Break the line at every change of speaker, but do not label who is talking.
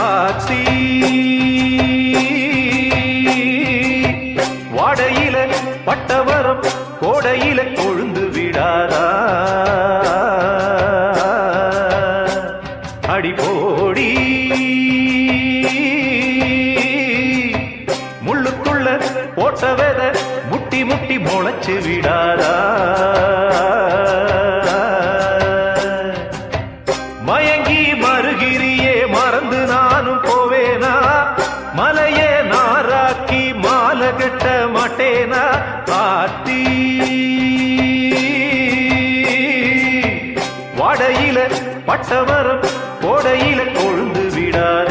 ஆத்தி வாடையில பட்டவரம் கோடையில கொழுந்து விடாதா அடிபோடி முள்ளுக்குள்ள போட்ட வெத முட்டி முட்டி முளைச்சு விடாதா மயங்கி மறுகிரியே மறந்து நானும் போவேனா மலையே நாராக்கி மாலை கட்ட மாட்டேனா ஆத்தி வாடையில பட்டவரம் கோடையில கொழுந்து விடாத